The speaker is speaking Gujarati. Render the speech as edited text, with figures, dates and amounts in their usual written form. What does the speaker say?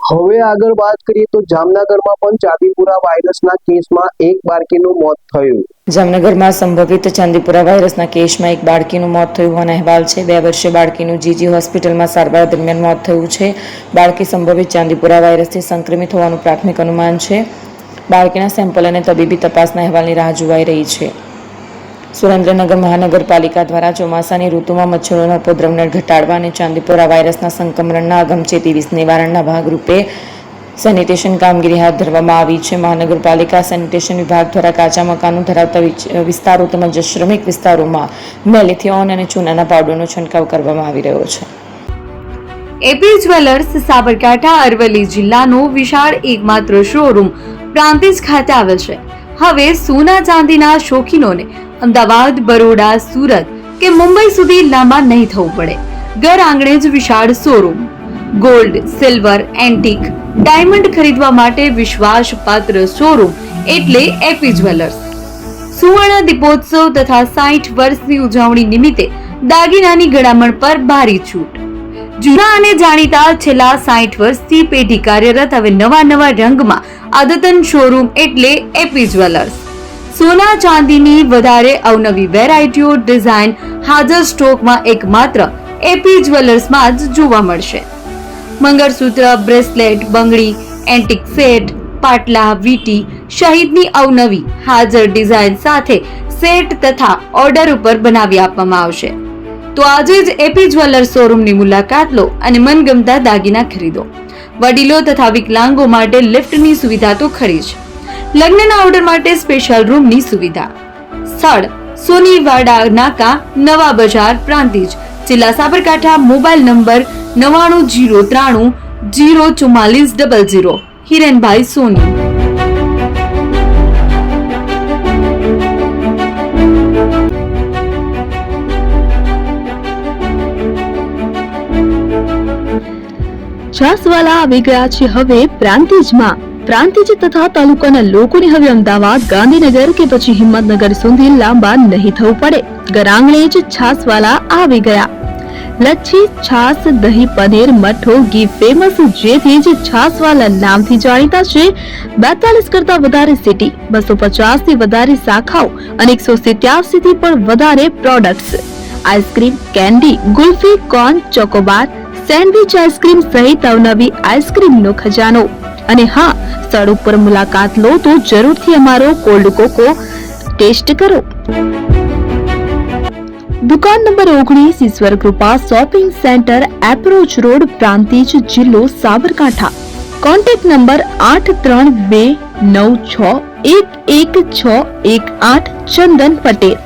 હવે આગળ વાત કરીએ તો જામનગરમાં પણ ચાંદીપુરા વાયરસના કેસમાં એક બાળકીનું મોત થયું. જામનગરમાં સંભવિત ચાંદીપુરા વાયરસના કેસમાં એક બાળકીનું મોત થયું હોવાના અહેવાલ છે. 2 વર્ષીય બાળકીનું જીજી હોસ્પિટલમાં સારવાર દરમિયાન મોત થયું છે. બાળકી સંભવિત ચાંદીપુરા વાયરસથી સંક્રમિત હોવાનું પ્રાથમિક અનુમાન છે. બાળકીના સેમ્પલ અને તબીબી તપાસના અહેવાલની રાહ જોવાઈ રહી છે. સુરેન્દ્રનગર મહાનગરપાલિકા દ્વારા ચોમાસાની ઋતુમાં મચ્છરોના ઉપદ્રવને ઘટાડવા અને ચાંદીપુરા વાયરસના સંક્રમણના અગમચેતી નિવારણના ભાગરૂપે સેનિટેશન કામગીરી હાથ ધરવામાં આવી છે. મહાનગરપાલિકા સેનિટેશન વિભાગ દ્વારા કાચા મકાનો ધરાવતા વિસ્તારો તેમજ શ્રમિક વિસ્તારોમાં મેલેથિયોન અને ચૂનાના પાવડરનો છંટકાવ કરવામાં આવી રહ્યો છે. એપી જ્વેલર્સ સાબરકાંઠા અરવલ્લી જિલ્લાનો વિશાળ એકમાત્ર શોરૂમ પ્રાંતિજ ખાતે આવેલ છે. હવે સોના ચાંદીના શોખીનોને અમદાવાદ, બરોડા, સુરત કે મુંબઈ સુધી લાંબા નહીં થવું પડે. ઘર આંગણે જ વિશાળ showroom. Gold, silver, antique, diamond ખરીદવા માટે વિશ્વાસપાત્ર શોરૂમ એટલે એપી જ્વેલર્સ. સુવર્ણ દીપોત્સવ તથા 60 વર્ષની ઉજવણી નિમિત્તે દાગીનાની ગળામણ પર ભારી છૂટ. જૂના અને જાણીતા છેલ્લા 60 વર્ષથી પેઢી કાર્યરત હવે નવા રંગમાં અદ્યતન શોરૂમ એટલે એપી જ્વેલર્સ. સોના ચાંદીની વધારે અવનવી વેરાયટીઓ, ડિઝાઇન હાજર સ્ટોકમાં એકમાત્ર એપી જ્વેલર્સમાં જ જોવા મળશે. મંગળસૂત્ર, બ્રેસલેટ, બંગડી, એન્ટિક સેટ, પાટલા, વીટી સહિતની અવનવી હાજર ડિઝાઇન સાથે સેટ તથા ઓર્ડર ઉપર બનાવી આપવામાં આવશે. તો આજે જ એપી જ્વેલર્સ શોરૂમની મુલાકાત લો અને મનગમતા દાગીના ખરીદો. વડીલો તથા વિકલાંગો માટે લિફ્ટની સુવિધા તો ખરી જ. લગ્નના ઓર્ડર માટે સ્પેશિયલ રૂમની સુવિધા. સ્થળ સોનીવાડા નાકા, નવા બજાર, પ્રાંતિજ, જિલ્લા સાબરકાંઠા. Mobile number 9903 04400. હિરેનભાઈ સોની. છાસવાલા આવી ગયા છે હવે પ્રાંતિજમાં. પ્રાંતિજ તથા તાલુકાના લોકોને હવે અમદાવાદ, ગાંધીનગર કે પછી હિંમતનગર સુધી લાંબા નહીં થવું પડે. ઘર આંગણે જ છાસવાલા આવી ગયા. લચ્છી, છાસ, દહીં, પનીર, મઠો, ઘી ફેમસ, જેથી જ છાસવાલા નામથી જાણીતા છે. 42 કરતા વધારે સિટી, 250 થી વધારે શાખાઓ અને 187 થી પણ વધારે products. Ice cream, candy, kulfi, corn, Chocobar, sandwich ice cream સહિત અવનવી આઈસ્ક્રીમનો ખજાનો. અને હા, સ્થળ ઉપર મુલાકાત લો તો જરૂરથી અમારો કોલ્ડ કોકો ટેસ્ટ કરો. દુકાન નંબર 19, Ishwar Krupa shopping centre, approach road, Prantij, જિલ્લો સાબરકાંઠા. Contact number 8329611618. ચંદન પટેલ.